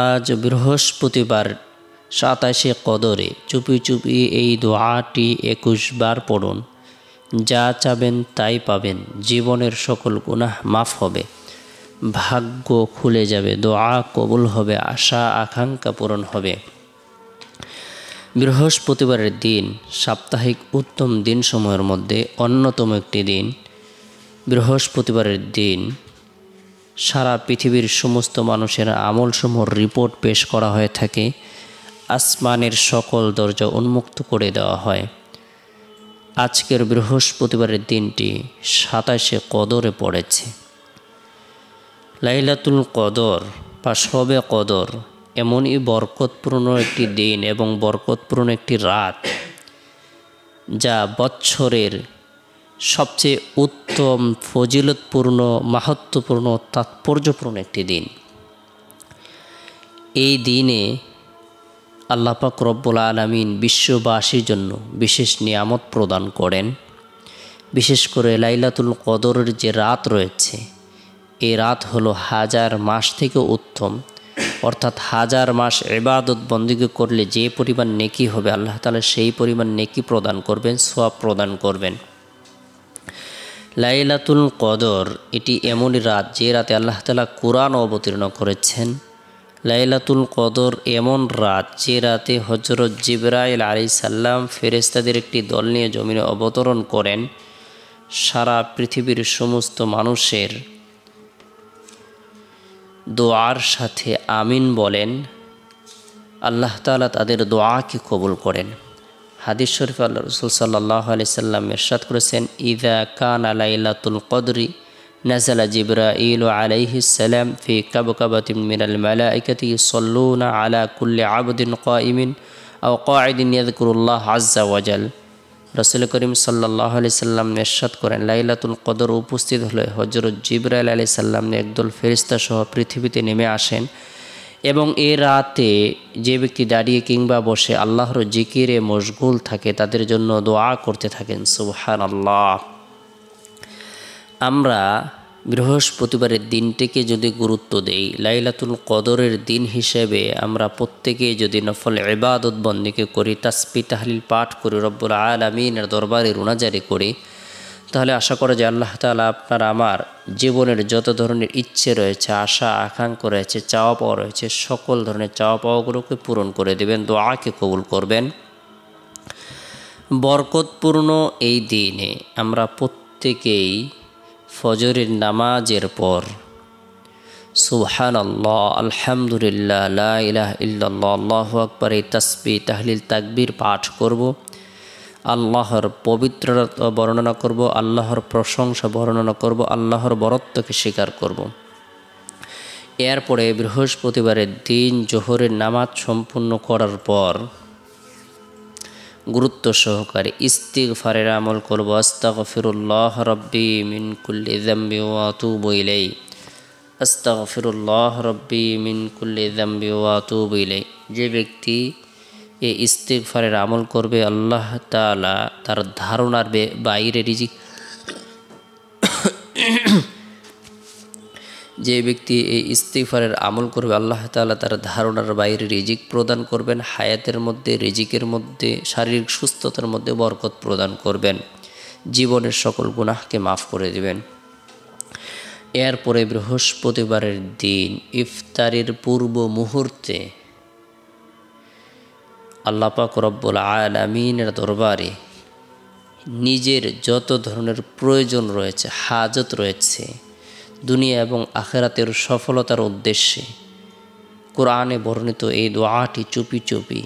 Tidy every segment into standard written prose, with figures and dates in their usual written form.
আজ বৃহস্পতিবার 27 কদরে চুপি চুপি এই দোয়াটি 21 বার পড়ুন। যা চাবেন তাই পাবেন। জীবনের সকল গুনাহ মাফ হবে, ভাগ্য খুলে যাবে, দোয়া কবুল হবে, আশা আকাঙ্ক্ষা পূরণ হবে। বৃহস্পতিবারের দিন সাপ্তাহিক উত্তম দিনসমূহের মধ্যে অন্যতম একটি দিন। বৃহস্পতিবারের দিন সারা পৃথিবীর সমস্ত মানুষের আমলসমূহের রিপোর্ট পেশ করা হয়ে থাকে। আসমানের সকল দরজা উন্মুক্ত করে দেওয়া হয়। আজকের বৃহস্পতিবারের দিনটি 27 কদরে পড়েছে। লাইলাতুল কদর বা শবে কদর এমনই বরকতপূর্ণ একটি দিন এবং বরকতপূর্ণ একটি রাত, যা বৎসরের সবচেয়ে উত্তম, ফজিলতপূর্ণ, মাহাত্ম্যপূর্ণ, তাৎপর্যপূর্ণ একটি দিন। এই দিনে আল্লাহ পাক রব্বুল আলামিন বিশ্ববাসীর জন্য বিশেষ নিয়ামত প্রদান করেন। বিশেষ করে লাইলাতুল কদরের যে রাত রয়েছে, এই রাত হলো 1000 মাস থেকে উত্তম। অর্থাৎ 1000 মাস ইবাদত বন্দেগী করলে যে পরিমাণ নেকি হবে, আল্লাহ তাআলা সেই পরিমাণ নেকি প্রদান করবেন, সওয়াব প্রদান করবেন। লাইলাতুল কদর এটি এমনই রাত যে রাতে আল্লাহ তাআলা কোরআন অবতীর্ণ করেছেন। লাইলাতুল কদর এমন রাত যে রাতে হযরত জিবরাইল আলাইহিস সালাম ফেরেশতাদের একটি দল নিয়ে জমিনে অবতরণ করেন। সারা পৃথিবীর সমস্ত মানুষের দোয়ার সাথে আমিন বলেন, আল্লাহ তাআলা তাদের দোয়াকে কবুল করেন। হাদিস শরীফে আল্লাহ রাসূল সাল্লাল্লাহু আলাইহি সাল্লাম ইরশাদ করেছেন, ইযা কানা লাইলাতুল কদরি নাযালা জিবরাইল আলাইহিস সালাম ফি কাবকাবাতিন মিনাল মালাইকাতি ইউসাল্লুনা আলা কুল্লি আবদিন কাইমিন আও কাঈদিন ইয়াযকুরুল্লাহ আযজা ওয়া জাল। রাসূল করিম সাল্লাল্লাহু আলাইহি সাল্লাম ইরশাদ করেন, লাইলাতুল কদর উপস্থিত হলে হযরত জিবরাইল আলাইহিস সালাম একদল ফেরেশতা সহ পৃথিবীতে নেমে আসেন এবং এ রাতে যে ব্যক্তি দাঁড়িয়ে কিংবা বসে আল্লাহর জিকিরে মশগুল থাকে তাদের জন্য দোয়া করতে থাকেন। সুবহানাল্লাহ। আমরা বৃহস্পতিবারের দিনটিকে যদি গুরুত্ব দেই, লাইলাতুল কদরের দিন হিসেবে আমরা প্রত্যেকেই যদি নফল ইবাদত বন্দেগী করি, তাসবিহ তাহলিল পাঠ করি, রব্বুল আলামিনের দরবারে রুনাজারি করি, তাহলে আশা করা যায় আল্লাহ তাআলা আপনার আমার জীবনের যত ধরনের ইচ্ছে রয়েছে, আশা আকাঙ্ক্ষা রয়েছে, চাওয়া পাওয়া রয়েছে, সকল ধরনের চাওয়া পাওয়াগুলোকে পূরণ করে দেবেন, দোয়াকে কবুল করবেন। বরকতপূর্ণ এই দিনে আমরা প্রত্যেকেই ফজরের নামাজের পর সুবহানাল্লাহ, আলহামদুলিল্লাহ, লা ইলাহা ইল্লাল্লাহ, আল্লাহু আকবার এই তাসবিহ তাহলিল তাকবীর পাঠ করব। আল্লাহর পবিত্রতা বর্ণনা করব, আল্লাহর প্রশংসা বর্ণনা করব, আল্লাহর বরত্বকে স্বীকার করব। এরপরে বৃহস্পতিবারের দিন জোহরের নামাজ সম্পূর্ণ করার পর গুরুত্ব সহকারে ইস্তিগফারের আমল করব। আস্তাগফিরুল্লাহ রাব্বি মিন কুল্লি যামবি ওয়া আতুবু ইলাইহি, আস্তাগফিরুল্লাহ রাব্বি মিন কুল্লি যামবি ওয়া আতুবু ইলাইহি। যে ব্যক্তি এই ইস্তিগফারের আমল করবে, আল্লাহ তাআলা তার ধারণার বাইরে রিজিক যে ব্যক্তি এই ইস্তিগফারের আমল করবে, আল্লাহ তাআলা তার ধারণার বাইরে রিজিক প্রদান করবেন। হায়াতের মধ্যে, রিজিকের মধ্যে, শারীরিক সুস্থতার মধ্যে বরকত প্রদান করবেন। জীবনের সকল গুনাহকে মাফ করে দিবেন। এরপরে বৃহস্পতিবারের দিন ইফতারের পূর্ব মুহূর্তে আল্লাহ পাক রব্বুল আলামিনের দরবারে নিজের যত ধরনের প্রয়োজন রয়েছে, হাজত রয়েছে, দুনিয়া এবং আখিরাতের সফলতার উদ্দেশ্যে কোরআনে বর্ণিত এই দোয়াটি চুপি চুপি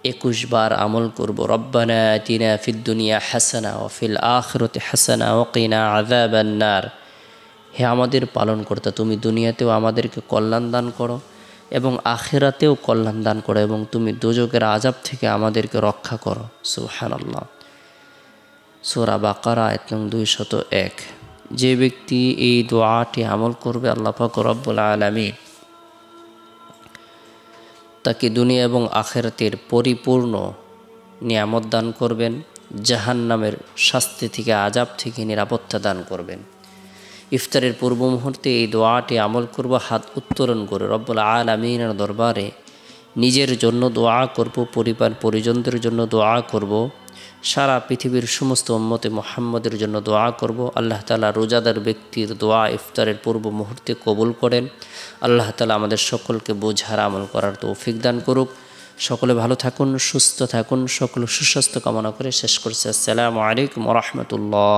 21 বার আমল করব। রব্বানা আতিনা ফিদ দুনিয়া হাসানা ওয়া ফিল আখিরাতি হাসানা ওয়া কিনা আযাবান নার। হে আমাদের পালনকর্তা, তুমি দুনিয়াতেও আমাদেরকে কল্যাণ দান করো এবং আখিরাতেও কল্যাণ দান করো এবং তুমি দোজখের আযাব থেকে আমাদেরকে রক্ষা করো। সুবহানাল্লাহ। সূরা বাকারা আয়াত নং 201। যে ব্যক্তি এই দোয়াটি আমল করবে, আল্লাহ পাক রব্বুল আলামিন তাকে দুনিয়া এবং আখিরাতের পরিপূর্ণ নিয়ামত দান করবেন, জাহান্নামের শাস্তি থেকে, আযাব থেকে নিরাপত্তা দান করবেন। ইফতারের পূর্ব মুহূর্তে এই দোয়াটি আমল করব, হাত উত্তোলন করে রব্বুল আলামিনের দরবারে নিজের জন্য দোয়া করব, পরিবার পরিজনদের জন্য দোয়া করব, সারা পৃথিবীর সমস্ত উম্মতে মুহাম্মদের জন্য দোয়া করব। আল্লাহ তাআলা রোজাদার ব্যক্তির দোয়া ইফতারের পূর্ব মুহূর্তে কবুল করেন। আল্লাহ তাআলা আমাদের সকলকে বোঝার আমল করার তৌফিক দান করুক। সকলে ভালো থাকুন, সুস্থ থাকুন, সকল সুস্বাস্থ্য কামনা করে শেষ করছি। আসসালামু আলাইকুম ওয়া রাহমাতুল্লাহ।